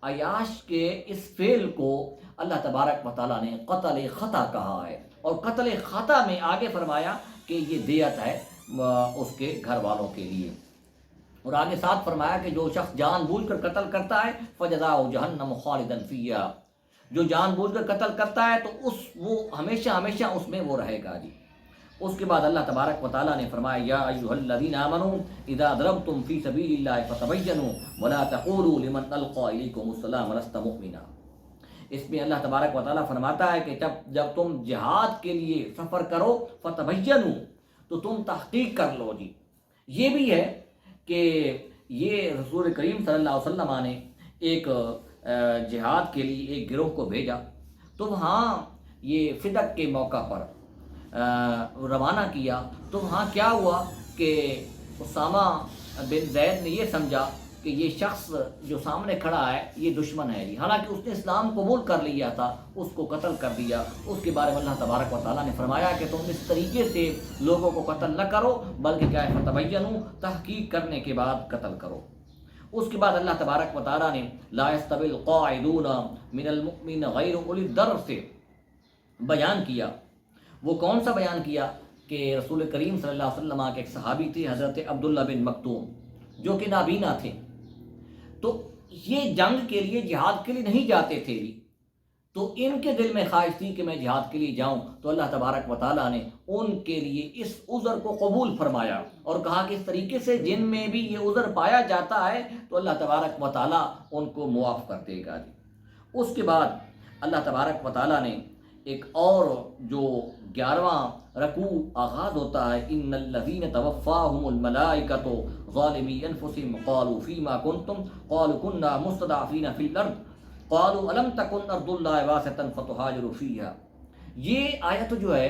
Speaker 1: عیاش کے اس فعل کو اللہ تبارک و تعالیٰ نے قتل خطا کہا ہے، اور قتل خطا میں آگے فرمایا کہ یہ دیت ہے اس کے گھر والوں کے لیے، اور آگے ساتھ فرمایا کہ جو شخص جان بوجھ کر قتل کرتا ہے فَجَزَاؤُهُ جَهَنَّمُ خَالِدًا فِيهَا، جو جان بوجھ کر قتل کرتا ہے تو وہ ہمیشہ ہمیشہ اس میں وہ رہے گا جی۔ اس کے بعد اللہ تبارک و تعالیٰ نے فرمایا یا ایھا الذین آمنوا اذا ضربتم فی سبیل اللہ فتبینوا ولا تقولوا لمن القی الیکم السلام لست مؤمنا، اس میں اللہ تبارک و تعالیٰ فرماتا ہے کہ جب تم جہاد کے لیے سفر کرو فتبینوا، تو تم تحقیق کر لو جی۔ یہ بھی ہے کہ یہ رسول کریم صلی اللہ علیہ وسلم نے ایک جہاد کے لیے ایک گروہ کو بھیجا، تو وہاں یہ فدق کے موقع پر روانہ کیا، تو وہاں کیا ہوا کہ اسامہ بن زید نے یہ سمجھا کہ یہ شخص جو سامنے کھڑا ہے یہ دشمن ہے جی، حالانکہ اس نے اسلام قبول کر لیا تھا، اس کو قتل کر دیا۔ اس کے بارے میں اللہ تبارک و تعالیٰ نے فرمایا کہ تم اس طریقے سے لوگوں کو قتل نہ کرو، بلکہ کیا ہے فتبینوا، تحقیق کرنے کے بعد قتل کرو۔ اس کے بعد اللہ تبارک و تعالیٰ نے لا یستوی القاعدون من المؤمنین غیر اولی الضرر سے بیان کیا۔ وہ کون سا بیان کیا کہ رسول کریم صلی اللہ علیہ وسلم کے ایک صحابی تھے حضرت عبداللہ بن مکتوم، جو کہ نابینا تھے، تو یہ جنگ کے لیے جہاد کے لیے نہیں جاتے تھے جی، تو ان کے دل میں خواہش تھی کہ میں جہاد کے لیے جاؤں، تو اللہ تبارک و تعالیٰ نے ان کے لیے اس عذر کو قبول فرمایا اور کہا کہ اس طریقے سے جن میں بھی یہ عذر پایا جاتا ہے تو اللہ تبارک و تعالیٰ ان کو معاف کر دے گا جی۔ اس کے بعد اللہ تبارک و تعالیٰ نے ایک اور جو 11واں رکوع آغاز ہوتا ہے، ان الذین توفاہم الملائکۃ ظالمی انفسہم قالوا فیما کنتم قالوا کنا مستضعفین فی الارض قالوا الم تکن ارض اللہ واسعۃ فتہاجروا فیہا۔ یہ آیت جو ہے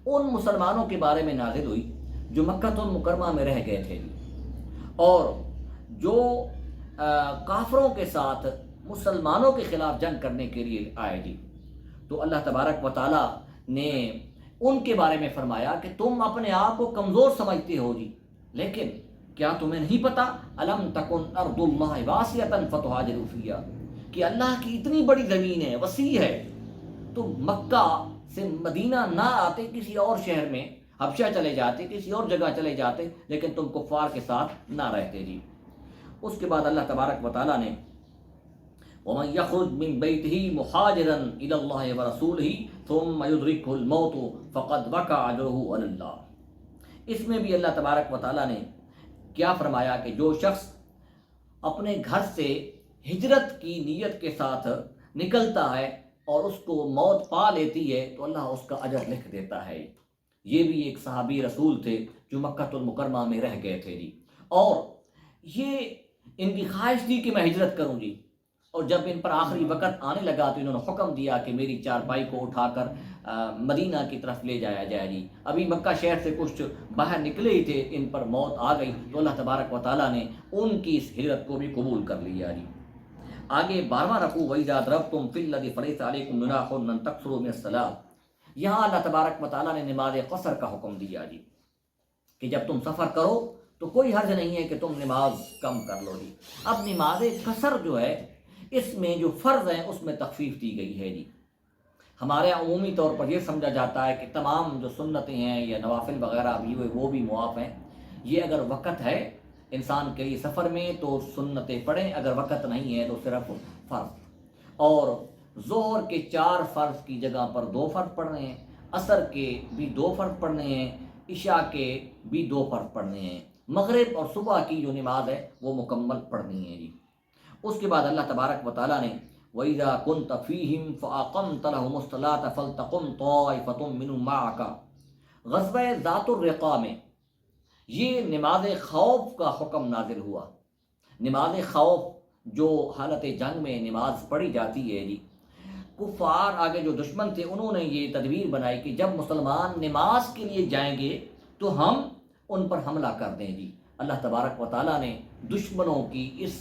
Speaker 1: ان مسلمانوں کے بارے میں نازل ہوئی جو مکہ المکرمہ میں رہ گئے تھے اور جو کافروں کے ساتھ مسلمانوں کے خلاف جنگ کرنے کے لیے آئے جی۔ تو اللہ تبارک و تعالیٰ نے ان کے بارے میں فرمایا کہ تم اپنے آپ کو کمزور سمجھتے ہو جی، لیکن کیا تمہیں نہیں پتا الم تکن ارض اللہ واسعۃ فتہاجروا فیہا، کہ اللہ کی اتنی بڑی زمین ہے، وسیع ہے، تو مکہ سے مدینہ نہ آتے کسی اور شہر میں حبشہ چلے جاتے، کسی اور جگہ چلے جاتے، لیکن تم کفار کے ساتھ نہ رہتے جی۔ اس کے بعد اللہ تبارک و تعالیٰ نے وَمَنْ يَخْرُجْ مِنْ بَيْتِهِ مُحَاجِرًا إِلَى اللَّهِ وَرَسُولِهِ ثُمَّ يُدْرِكْهُ الْمَوْتُ فَقَدْ وَقَعَ أَجْرُهُ عَلَى اللَّهِ۔ اس میں بھی اللہ تبارک و تعالیٰ نے کیا فرمایا کہ جو شخص اپنے گھر سے ہجرت کی نیت کے ساتھ نکلتا ہے اور اس کو موت پا لیتی ہے تو اللہ اس کا اجر لکھ دیتا ہے۔ یہ بھی ایک صحابی رسول تھے جو مکہ المکرمہ میں رہ گئے تھے جی، اور یہ ان کی خواہش تھی کہ میں ہجرت کروں جی، اور جب ان پر آخری وقت آنے لگا تو انہوں نے حکم دیا کہ میری چارپائی کو اٹھا کر مدینہ کی طرف لے جایا جائے جی۔ ابھی مکہ شہر سے کچھ باہر نکلے ہی تھے، ان پر موت آ گئی، تو اللہ تبارک و تعالیٰ نے ان کی اس ہجرت کو بھی قبول کر لیا جی۔ آگے 12واں رکوع وَإِذَا ضَرَبْتُمْ فِي الْأَرْضِ فَلَيْسَ عَلَيْكُمْ جُنَاحٌ أَن تَقْصُرُوا مِنَ الصَّلَاةِ۔ یہاں اللہ تبارک و تعالیٰ نے نماز قصر کا حکم دیا جی، کہ جب تم سفر کرو تو کوئی حرج نہیں ہے کہ تم نماز کم کر لو جی۔ اب نماز قصر جو ہے اس میں جو فرض ہیں اس میں تخفیف دی گئی ہے جی۔ ہمارے یہاں عمومی طور پر یہ سمجھا جاتا ہے کہ تمام جو سنتیں ہیں یا نوافل وغیرہ بھی ہوئے وہ بھی معاف ہیں۔ یہ اگر وقت ہے انسان کے لیے سفر میں تو سنتیں پڑھیں، اگر وقت نہیں ہے تو صرف فرض، اور ظہر کے 4 فرض کی جگہ پر 2 فرض پڑھنے ہیں، عصر کے بھی 2 فرض پڑھنے ہیں، عشاء کے بھی 2 فرض پڑھنے ہیں، مغرب اور صبح کی جو نماز ہے وہ مکمل پڑھنی ہے جی۔ اس کے بعد اللہ تبارک و تعالیٰ نے وَإِذَا كُنْتَ فِيهِمْ فَأَقَمْتَ لَهُمُ الصَّلَاةَ فَلْتَقُمْ طَائِفَةٌ مِّنْهُمْ مَعَكَ۔ غزوہ ذات الرقاع میں یہ نماز خوف کا حکم نازل ہوا۔ نماز خوف جو حالت جنگ میں نماز پڑھی جاتی ہے جی، کفار آگے جو دشمن تھے انہوں نے یہ تدبیر بنائی کہ جب مسلمان نماز کے لیے جائیں گے تو ہم ان پر حملہ کر دیں جی۔ اللہ تبارک و تعالیٰ نے دشمنوں کی اس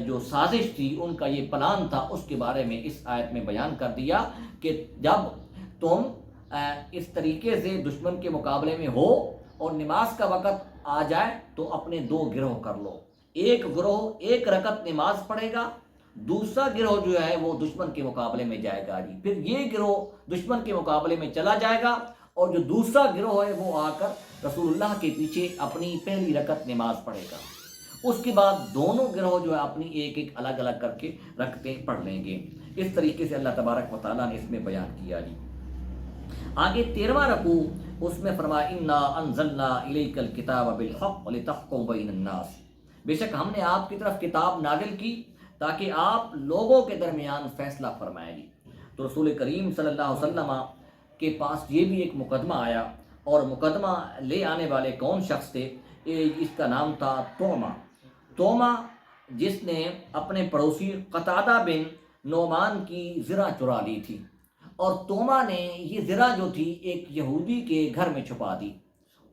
Speaker 1: جو سازش تھی، ان کا یہ پلان تھا، اس کے بارے میں اس آیت میں بیان کر دیا کہ جب تم اس طریقے سے دشمن کے مقابلے میں ہو اور نماز کا وقت آ جائے تو اپنے 2 گروہ کر لو، ایک گروہ 1 رکعت نماز پڑھے گا، دوسرا گروہ جو ہے وہ دشمن کے مقابلے میں جائے گا جی، پھر یہ گروہ دشمن کے مقابلے میں چلا جائے گا اور جو دوسرا گروہ ہے وہ آ کر رسول اللہ کے پیچھے اپنی پہلی رکعت نماز پڑھے گا۔ اس کے بعد دونوں گروہ جو ہے اپنی ایک الگ الگ کر کے رکعتیں پڑھ لیں گے۔ اس طریقے سے اللہ تبارک و تعالیٰ نے اس میں بیان کیا جی۔ آگے 13واں رکوع اس میں فرمایا انا انزلنا الیک الکتاب بالحق لتحکم بین الناس، بے شک ہم نے آپ کی طرف کتاب نازل کی تاکہ آپ لوگوں کے درمیان فیصلہ فرمائیں جی۔ تو رسول کریم صلی اللہ علیہ وسلم کے پاس یہ بھی ایک مقدمہ آیا، اور مقدمہ لے آنے والے کون شخص تھے؟ اس کا نام تھا توما، جس نے اپنے پڑوسی قتادہ بن نعمان کی زرہ چرا لی تھی، اور توما نے یہ زرہ جو تھی ایک یہودی کے گھر میں چھپا دی۔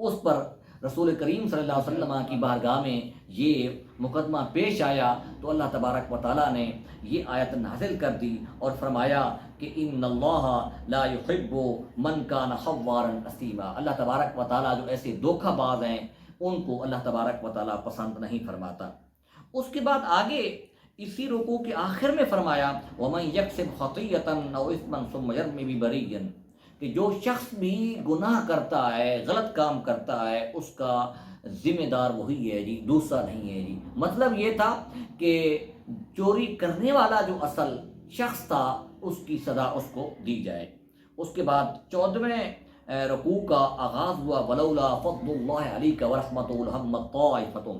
Speaker 1: اس پر رسول کریم صلی اللہ علیہ وسلم کی بارگاہ میں یہ مقدمہ پیش آیا، تو اللہ تبارک و تعالیٰ نے یہ آیت نازل کر دی اور فرمایا کہ ان اللہ لا يحب من کان خوارا اثیما، اللہ تبارک و تعالیٰ جو ایسے دھوکہ باز ہیں ان کو اللہ تبارک و تعالیٰ پسند نہیں فرماتا۔ اس کے بعد آگے اسی رکوع کے آخر میں فرمایا وَمَن يَكْسِبْ خَطِيَّةً أَوْ إِثْمًا ثُمَّ يَرْمِ بِبَرِيٍّ، کہ جو شخص بھی گناہ کرتا ہے، غلط کام کرتا ہے، اس کا ذمہ دار وہی ہے جی، دوسرا نہیں ہے جی۔ مطلب یہ تھا کہ چوری کرنے والا جو اصل شخص تھا اس کی سزا اس کو دی جائے۔ اس کے بعد 14ویں رکوع کا آغاز ہوا وَلَوْلَا فَضْلُ اللَّهِ عَلَيْكَ وَرَحْمَتُهُ لَهَمَّتْ طَائِفَةٌ،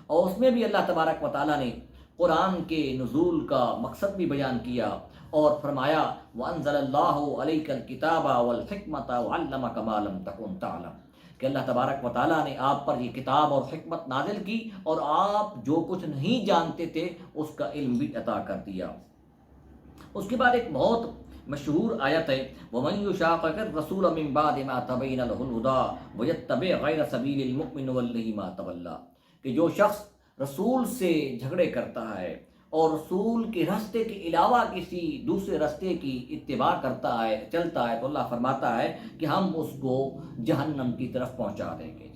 Speaker 1: اور اس میں بھی اللہ تبارک و تعالیٰ نے قرآن کے نزول کا مقصد بھی بیان کیا اور فرمایا وَأَنزَلَ اللَّهُ عَلَيْكَ الْكِتَابَ وَالْحِكْمَةَ وَعَلَّمَكَ مَا لَمْ تَكُنْ تَعْلَمْ، کہ اللہ تبارک و تعالیٰ نے آپ پر یہ کتاب اور حکمت نازل کی اور آپ جو کچھ نہیں جانتے تھے اس کا علم بھی عطا کر دیا۔ اس کے بعد ایک بہت مشہور آیت ہے وَمَن يُشَاقِقِ الرَّسُولَ مِن بَعْدِ مَا تَبَيَّنَ لَهُ الْهُدَىٰ وَيَتَّبِعْ غَيْرَ سَبِيلِ الْمُؤْمِنِ نُوَلِّهِ مَا تَوَلَّىٰ، کہ جو شخص رسول سے جھگڑے کرتا ہے اور رسول کے راستے کے علاوہ کسی دوسرے راستے کی اتباع کرتا ہے، چلتا ہے، تو اللہ فرماتا ہے کہ ہم اس کو جہنم کی طرف پہنچا دیں گے۔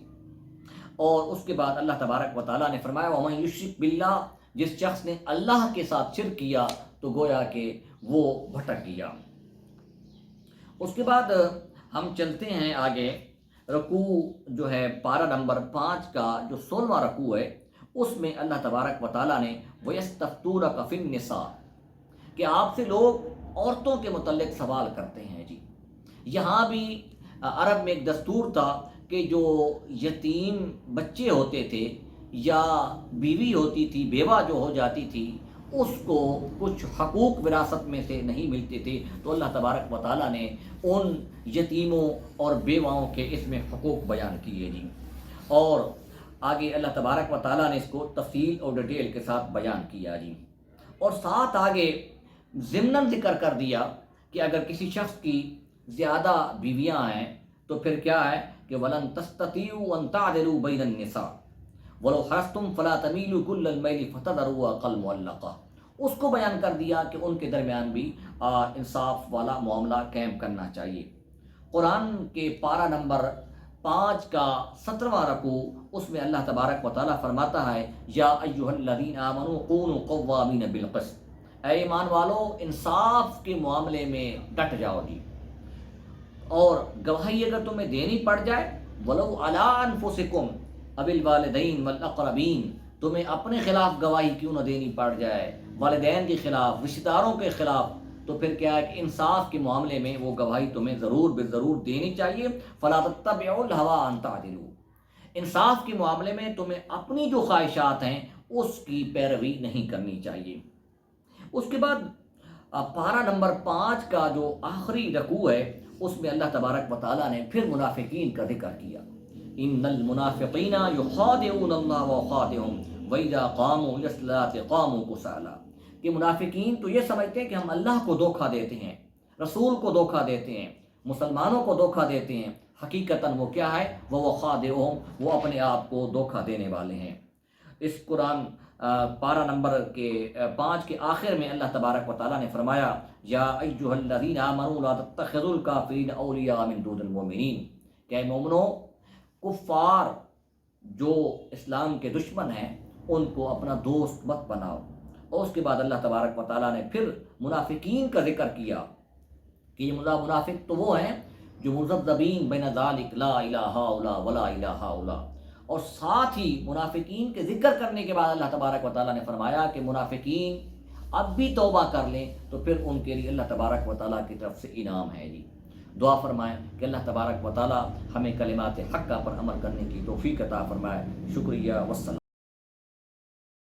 Speaker 1: اور اس کے بعد اللہ تبارک و تعالیٰ نے فرمایا وَمَن يُشْرِكْ بِاللَّهِ، جس شخص نے اللہ کے ساتھ شرک کیا تو گویا کہ وہ بھٹک گیا۔ اس کے بعد ہم چلتے ہیں آگے، رکوع جو ہے پارہ نمبر 5 کا جو 16واں رکوع ہے، اس میں اللہ تبارک و تعالیٰ نے وَيَسْتَفْتُونَكَ فِي النِّسَاءِ، کہ آپ سے لوگ عورتوں کے متعلق سوال کرتے ہیں جی۔ یہاں بھی عرب میں ایک دستور تھا کہ جو یتیم بچے ہوتے تھے یا بیوی ہوتی تھی، بیوہ جو ہو جاتی تھی، اس کو کچھ حقوق وراثت میں سے نہیں ملتے تھے، تو اللہ تبارک و تعالیٰ نے ان یتیموں اور بیواؤں کے اس میں حقوق بیان کیے جی۔ اور آگے اللہ تبارک و تعالیٰ نے اس کو تفصیل اور ڈیٹیل کے ساتھ بیان کیا جی۔ اور ساتھ آگے ضمناً ذکر کر دیا کہ اگر کسی شخص کی زیادہ بیویاں ہیں تو پھر کیا ہے کہ وَلَن تَسْتَطِيعُوا أَن تَعْدِلُوا بَيْنَ النِّسَاءِ وَلَوْ حَرَصْتُمْ فَلَا تَمِيلُوا كُلَّ الْمَيْلِ فَتَذَرُوهَا كَالْمُعَلَّقَةِ، اس کو بیان کر دیا کہ ان کے درمیان بھی انصاف والا معاملہ قائم کرنا چاہیے۔ قرآن کے پارہ نمبر 5 کا 17واں رکوع، اس میں اللہ تبارک و تعالیٰ فرماتا ہے یا ایھا الذین آمنوا کونوا قوامین بالقسط، اے ایمان والو انصاف کے معاملے میں ڈٹ جاؤ جی، اور گواہی اگر تمہیں دینی پڑ جائے ولو علی انفسکم او الوالدین والاقربین، تمہیں اپنے خلاف گواہی کیوں نہ دینی پڑ جائے، والدین کے خلاف، رشتہ داروں کے خلاف، تو پھر کیا ہے کہ انصاف کے معاملے میں وہ گواہی تمہیں ضرور بالضرور دینی چاہیے۔ فلا تتبعوا الهوى ان تعدلوا، انصاف کے معاملے میں تمہیں اپنی جو خواہشات ہیں اس کی پیروی نہیں کرنی چاہیے۔ اس کے بعد پارہ نمبر 5 کا جو آخری رکوع ہے، اس میں اللہ تبارک و تعالیٰ نے پھر منافقین کا ذکر کیا ان المنافقین یخادعون اللہ وخادعهم واذا قاموا الى الصلاة قاموا کسالى، کہ منافقین تو یہ سمجھتے ہیں کہ ہم اللہ کو دھوکہ دیتے ہیں، رسول کو دھوکہ دیتے ہیں، مسلمانوں کو دھوکہ دیتے ہیں، حقیقتاً وہ کیا ہے، وہ خادعهم، وہ اپنے آپ کو دھوکہ دینے والے ہیں۔ اس قرآن پارہ نمبر کے 5 کے آخر میں اللہ تبارک و تعالیٰ نے فرمایا یا ایھا الذین آمنوا لا تتخذوا الکافرین اولیاء من دون المؤمنین، کہ اے مومنو کفار جو اسلام کے دشمن ہیں ان کو اپنا دوست مت بناؤ۔ اور اس کے بعد اللہ تبارک و تعالیٰ نے پھر منافقین کا ذکر کیا کہ یہ منافق تو وہ ہیں جو مذبذبین بین ذالک لا الہ الا ولا الہ الا، اور ساتھ ہی منافقین کے ذکر کرنے کے بعد اللہ تبارک و تعالیٰ نے فرمایا کہ منافقین اب بھی توبہ کر لیں تو پھر ان کے لیے اللہ تبارک و تعالیٰ کی طرف سے انعام ہے جی۔ دعا فرمائیں کہ اللہ تبارک و تعالیٰ ہمیں کلمات حقہ پر عمل کرنے کی توفیق عطا فرمائے۔ شکریہ، والسلام۔